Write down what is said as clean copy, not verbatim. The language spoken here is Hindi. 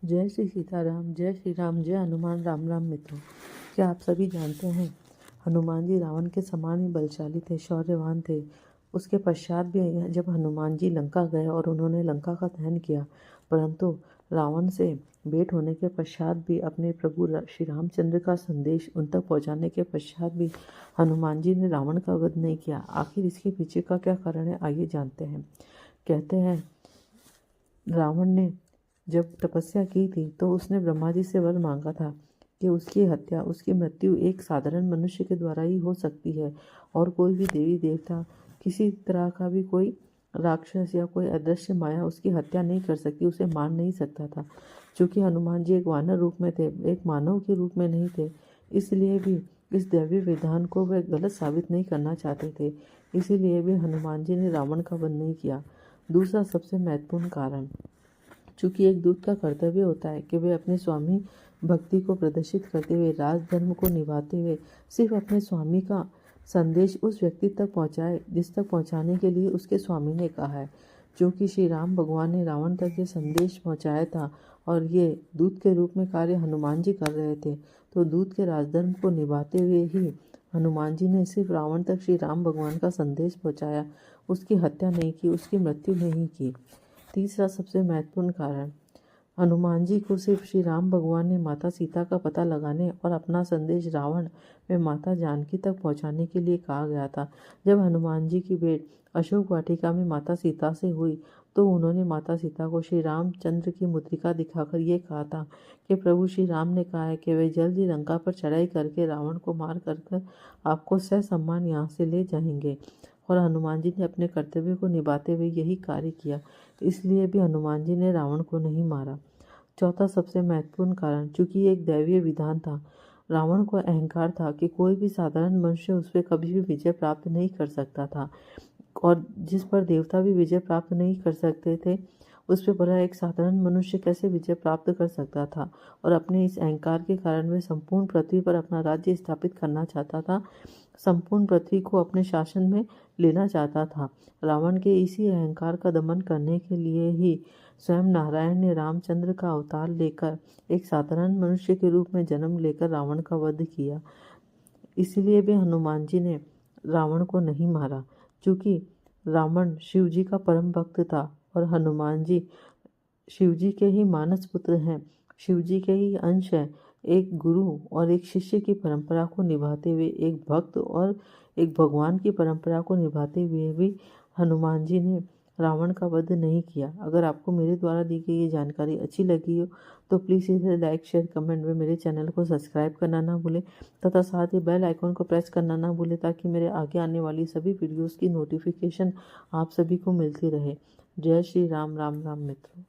जय श्री सीताराम, जय श्री राम, जय हनुमान। राम राम मित्रों, क्या आप सभी जानते हैं हनुमान जी रावण के समान ही बलशाली थे, शौर्यवान थे। उसके पश्चात भी जब हनुमान जी लंका गए और उन्होंने लंका का दहन किया, परंतु रावण से भेंट होने के पश्चात भी अपने प्रभु श्री रामचंद्र का संदेश उन तक पहुंचाने के पश्चात भी हनुमान जी ने रावण का वध नहीं किया। आखिर इसके पीछे का क्या कारण है, आइए जानते हैं। कहते हैं रावण ने जब तपस्या की थी तो उसने ब्रह्मा जी से वर मांगा था कि उसकी हत्या, उसकी मृत्यु एक साधारण मनुष्य के द्वारा ही हो सकती है और कोई भी देवी देवता, किसी तरह का भी कोई राक्षस या कोई अदृश्य माया उसकी हत्या नहीं कर सकती, उसे मार नहीं सकता था। क्योंकि हनुमान जी एक वानर रूप में थे, एक मानव के रूप में नहीं थे, इसलिए भी इस दैवीय विधान को वे गलत साबित नहीं करना चाहते थे। इसीलिए भी हनुमान जी ने रावण का वध नहीं किया। दूसरा सबसे महत्वपूर्ण कारण, चूँकि एक दूत का कर्तव्य होता है कि वे अपने स्वामी भक्ति को प्रदर्शित करते हुए, राजधर्म को निभाते हुए सिर्फ अपने स्वामी का संदेश उस व्यक्ति तक पहुंचाए जिस तक पहुंचाने के लिए उसके स्वामी ने कहा है। क्योंकि श्री राम भगवान ने रावण तक ये संदेश पहुंचाया था और ये दूत के रूप में कार्य हनुमान जी कर रहे थे, तो दूत के राजधर्म को निभाते हुए ही हनुमान जी ने सिर्फ रावण तक श्री राम भगवान का संदेश पहुंचाया, उसकी हत्या नहीं की, उसकी मृत्यु नहीं की। तीसरा सबसे महत्वपूर्ण कारण, हनुमान जी को सिर्फ श्री राम भगवान ने माता सीता का पता लगाने और अपना संदेश रावण व माता जानकी तक पहुंचाने के लिए कहा गया था। जब हनुमान जी की भेंट अशोक वाटिका में माता सीता से हुई तो उन्होंने माता सीता को श्री रामचंद्र की मुद्रिका दिखाकर ये कहा था कि प्रभु श्री राम ने कहा है कि वे जल्द ही लंका पर चढ़ाई करके रावण को मार कर आपको ससम्मान यहाँ से ले जाएंगे। और हनुमान जी ने अपने कर्तव्य को निभाते हुए यही कार्य किया, इसलिए भी हनुमान जी ने रावण को नहीं मारा। चौथा सबसे महत्वपूर्ण कारण, चूंकि एक दैवीय विधान था, रावण को अहंकार था कि कोई भी साधारण मनुष्य उस पर कभी भी विजय प्राप्त नहीं कर सकता था, और जिस पर देवता भी विजय प्राप्त नहीं कर सकते थे उस पर भला एक साधारण मनुष्य कैसे विजय प्राप्त कर सकता था। और अपने इस अहंकार के कारण वह संपूर्ण पृथ्वी पर अपना राज्य स्थापित करना चाहता था, संपूर्ण पृथ्वी को अपने शासन में लेना चाहता था। रावण के इसी अहंकार का दमन करने के लिए ही स्वयं नारायण ने रामचंद्र का अवतार लेकर एक साधारण मनुष्य के रूप में जन्म लेकर रावण का वध किया। इसलिए भी हनुमान जी ने रावण को नहीं मारा, क्योंकि रावण शिव जी का परम भक्त था और हनुमान जी शिव जी के ही मानस पुत्र हैं, शिव जी के ही अंश हैं। एक गुरु और एक शिष्य की परंपरा को निभाते हुए, एक भक्त और एक भगवान की परंपरा को निभाते हुए भी हनुमान जी ने रावण का वध नहीं किया। अगर आपको मेरे द्वारा दी गई ये जानकारी अच्छी लगी हो तो प्लीज़ इसे लाइक, शेयर, कमेंट में मेरे चैनल को सब्सक्राइब करना ना भूलें तथा साथ ही बेल आइकन को प्रेस करना ना भूलें, ताकि मेरे आगे आने वाली सभी वीडियोज़ की नोटिफिकेशन आप सभी को मिलती रहे। जय श्री राम। राम राम मित्रों।